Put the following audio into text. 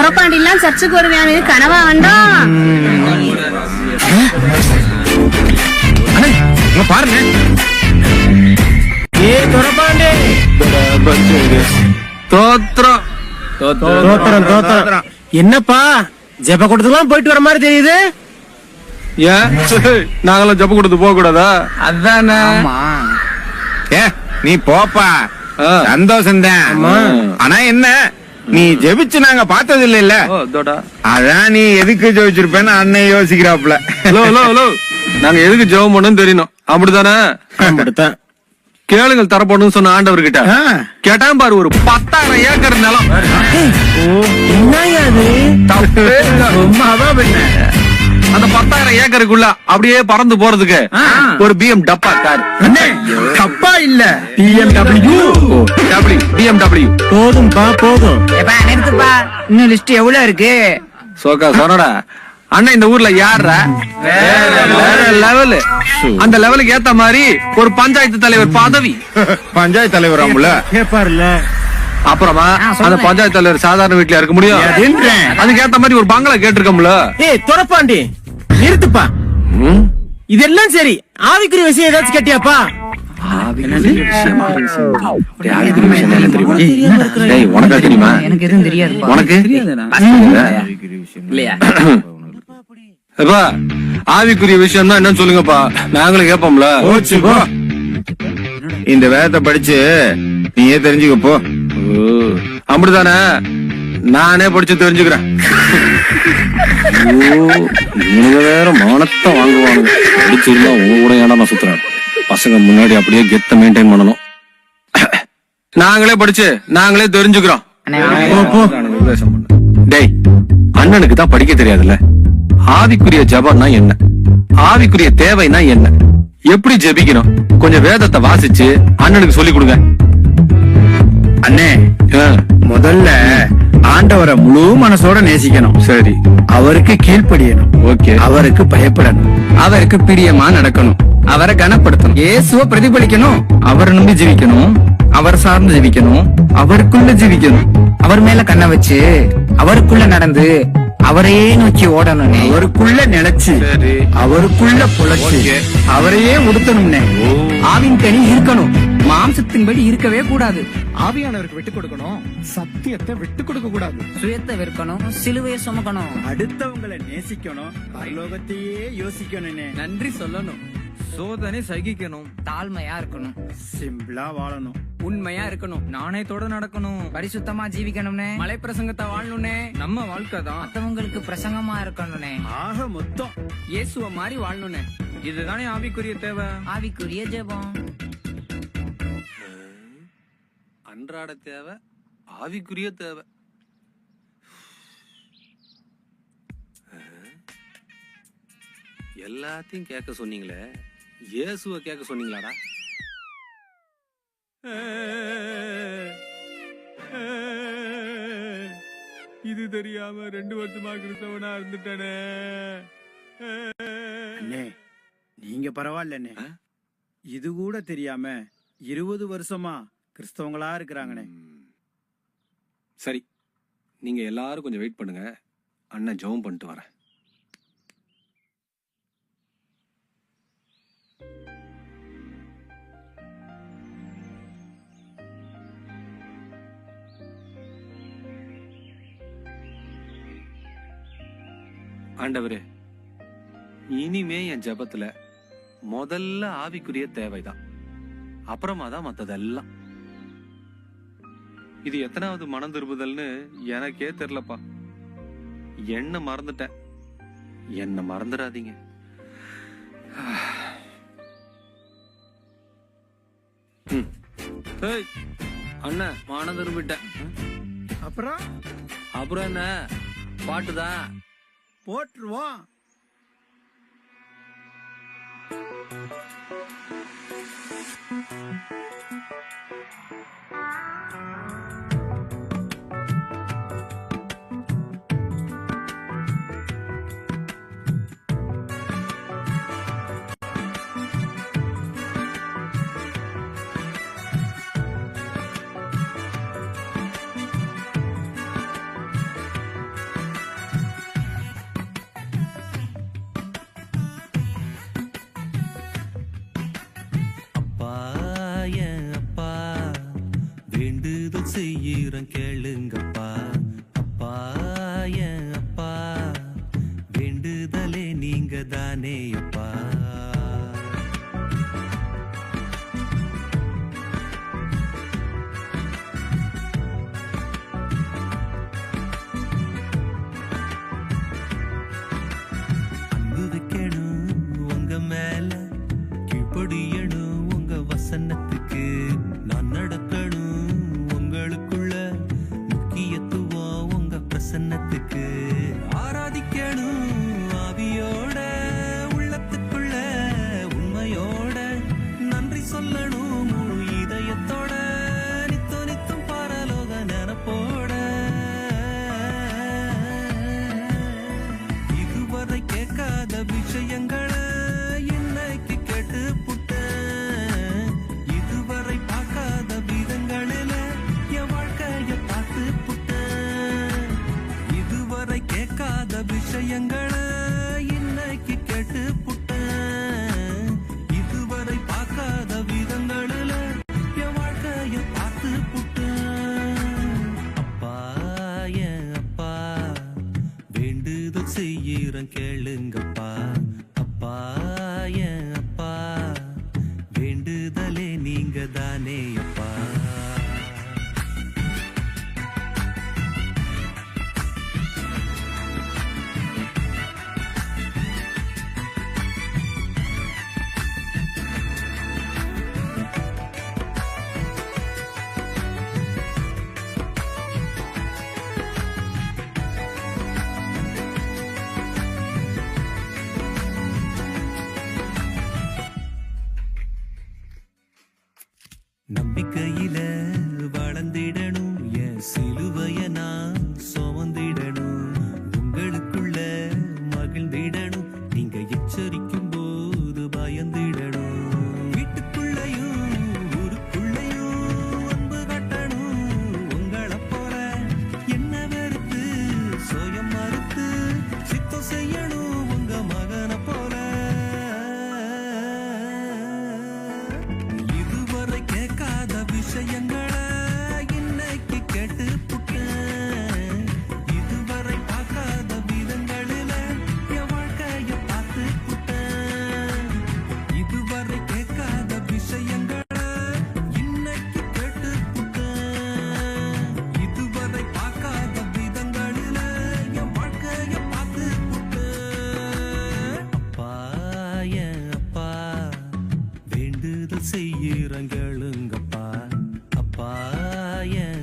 துரப்பாண்டிலாம் சர்ச்சுக்கு வருவானு கனவா வந்தோம். பாருங்க. துரப்பாண்டி தோத்திரம் தோத்திரம் தோத்திரம். என்னப்பா ஜெப கூட்டத்துலாம் போயிட்டு வர மாதிரி தெரியுது. ஏன் நாங்களாம் ஜப்பு கொடுத்து போக கூடாதா? அதானே. ஏ நீ போப்பா, சந்தோஷம் தான். ஆனா என்ன, நீ ஜெபிச்சு நாங்க பார்த்தது இல்ல. அதான் நீ எதுக்கு ஜெபிச்சிருப்பேன்னு அண்ணன் யோசிக்கிறாப்ல. ஹலோ ஹலோ ஹலோ, நாங்க எதுக்கு ஜெபம் பண்ணணும் தெரியணும், அப்படித்தானே? அப்படித்தான். கேளுங்கள் தரப்படணும்னு சொன்ன ஆண்டவர்கிட்ட கேட்டான் பாரு, ஒரு 10,000 ஏக்கர் நிலம். அந்த 10,000 ஏக்கருக்குள்ள அப்படியே பறந்து போறதுக்கு ஒரு பிஎம் டப்பா கார். தப்பா இல்ல, BMW. போதும்பா போதும். நிறுத்துப்பா, இன்னும் லிஸ்ட் எவ்வளவு இருக்கு? சோகா சொன்னடா அண்ணன், இந்த ஊர்ல யார வேற லெவலு. அந்த லெவலுக்கு ஏத்த மாதிரி ஒரு பஞ்சாயத்து தலைவர் பதவி. பஞ்சாயத்து தலைவர் கேப்பாருல்ல. அப்புறமா அந்த பஞ்சாயத்து தலைவர் சாதாரண வீட்டுல இருக்க முடியும், அதுக்கு ஏத்த மாதிரி ஒரு பங்களா கேட்டிருக்கோம்ல. ஏய் துரப்பாண்டி நிறுத்துப்பா. இதெல்லாம் சரி, ஆவிக்குரிய விஷயம் ஏதாச்சும் கேட்டியாப்பா? உனக்கா தெரியுமா? எனக்கு எதுவும் தெரியாது. உனக்கு இல்லையா? ஆவிக்குரிய விஷயம் தான் என்னன்னு சொல்லுங்கப்பா, நாங்களும் கேட்போம்ல. இந்த வேதத்தை படிச்சு நீயே தெரிஞ்சுக்க போ. அப்படித்தானே, நானே படிச்சு தெரிஞ்சுக்கிறேன். வேற மானத்தை வாங்குவாங்க, படிச்சிருந்தா உங்க கூட ஏன்னா நான் சுத்துறேன். பசங்க முன்னாடி அப்படியே கெத்த மெயின்டைன் பண்ணணும். நாங்களே படிச்சு நாங்களே தெரிஞ்சுக்கிறோம். டேய், அண்ணனுக்கு தான் படிக்க தெரியாதுல்ல. ஆவிக்குரிய ஜபம்னா என்ன, ஆவிக்குரிய தேவைனா என்ன, எப்படி ஜெபிக்கணும், கொஞ்சம் வேதத்தை வாசிச்சு அண்ணனுக்கு சொல்லி கொடுங்க. அண்ணே, முதல்ல ஆண்டவரை முழு மனசோட நேசிக்கணும். சரி. அவருக்கு கீழ்ப்படியணும். ஓகே. அவருக்கு பயப்படணும். அவருக்கு பிரியமா நடக்கணும். அவரை கனப்படுத்தணும். இயேசுவை பிரதிபலிக்கணும். அவரை நம்பி ஜீவிக்கணும். அவர் சார்ந்து ஜீவிக்கணும். அவருக்குள்ள ஜீவிக்கணும். அவர் மேல கண்ணை வச்சு அவருக்குள்ள நடந்து அவரையே நோக்கி ஓடணும். அவருக்குள்ள நினைச்சு அவருக்குள்ள புலச்சு அவரையே உடுத்தணும்னே. ஆவின் கனி இருக்கணும், மாம்சத்தின்படி இருக்கவே கூடாது. ஆவியானவருக்கு விட்டு கொடுக்கணும், சத்தியத்தை விட்டு கொடுக்க கூடாது. சுயத்தை வெறுக்கணும், சிலுவையை சுமக்கணும். அடுத்தவங்களை நேசிக்கணும், பரலோகத்தையே யோசிக்கணும். நன்றி சொல்லணும், சோதனை சகிக்கணும், தாழ்மையா இருக்கணும், சிம்பிளா வாழணும், உண்மையா இருக்கணும், நாணயத்தோட நடக்கணும், பரிசுத்தமா ஜீவிக்கணும்னே, மலை பிரசங்கத்தை வாழணும்னே, நம்ம வாழ்க்கை தான் மத்தவங்களுக்கு பிரசங்கமா இருக்கணும்னே, ஆக மொத்தம் இயேசுவ மாதிரி வாழணும்னே. இதுதானே ஆவிக்குரிய தேவை. ஆவிக்குரிய ஜெபம் அன்றாட தேவை, ஆவிக்குரிய தேவை. எல்லாத்தையும் கேட்க சொன்னீங்களே, இயேசுவை கேட்க சொன்னீங்களாடா? இது தெரியாம 2 வருஷமா கிறிஸ்தவனா இருந்துட்டனே. அண்ணே, நீங்க பரவாயில்லண்ணே. இது கூட தெரியாம 20 வருஷமா கிறிஸ்தவங்களா இருக்கிறாங்கண்ணே. சரி, நீங்க எல்லாரும் கொஞ்சம் வெயிட் பண்ணுங்க, அண்ணன் ஜெபம் பண்ணிட்டு வரேன். ஆண்டவரே, இனிமே என் ஜெபத்துல முதல்ல ஆவிக்குரிய தேவைதான், அப்புறமா தான் மத்ததெல்லாம். இது எத்தனாவது மனம் திரும்புதல்னு எனக்கே தெரியலப்பா. என்ன மறந்துட்டேன், என்ன மறந்துடாதீங்க. அண்ணன் மனம் திரும்பிட்டேன். அப்புறம் என்ன, பாட்டுதான் போட்டுருவோம். வேண்டுதல் செய்யறேன் கேளுங்கப்பா அப்பா என் அப்பா வேண்டுதலே நீங்க தானே அப்பா அன்பு வைக்கணும் உங்க மேல கீழ்ப்படியணும் உங்க வசனத்துக்கு நான் நடக்கணும் உங்களுக்குள்ள முக்கியத்துவம் உங்க பிரசன்னத்துக்கு ஆராதிக்கணும் ஆவியோட உள்ளத்துக்குள்ள உண்மையோட நன்றி சொல்லணும் முழு இதயத்தோட நித்தோ நித்தம் பரலோக நினைப்போட இதுவரை கேட்காத விஷயங்களை இன்னைக்கு கேட்டு புட்டேன் இதுவரை பார்க்காத விதங்களில என் வாழ்க்கைய பார்த்து புட்டேன் இதுவரை கேட்காத விஷயங்களை இன்னைக்கு கேட்டு புட்டேன் இதுவரை பார்க்காத விதங்களில என் வாழ்க்கைய பார்த்து புட்டேன் அப்பா என் அப்பா வேண்டுதல் செய்யறேன் கேளுங்கப்பா அப்பா என் அப்பா வேண்டுதலே நீங்க தானே அப்பா நம்பிக்கையில வளர்ந்திடணும் என் சிலுவைய நான் சுமந்திடணும் உங்களுக்குள்ள மகிழ்ந்திடணும் நீங்க எச்சரிக்கும் போது பயந்திடணும் வீட்டுக்குள்ளையும் ஊருக்குள்ளையும் அன்பு கட்டணும் உங்களை போல என்ன வெறுத்து சுயம் மறுத்து சித்தம் செய்யணும் உங்க மகனை போல கேட்காத விஷயங்களை இன்னைக்கு கேட்டு புட்டேன் இதுவரை பார்க்காத விதங்களில என் வாழ்க்கைய பார்த்து புட்டேன் இதுவரை கேட்காத விஷயங்களை இன்னைக்கு கேட்டு புட்டேன் இதுவரை பார்க்காத விதங்களில என் வாழ்க்கைய பார்த்து புட்டேன் அப்பா என் அப்பா வேண்டுதல் செய்யறங்களுங்கப்பா அப்பா என்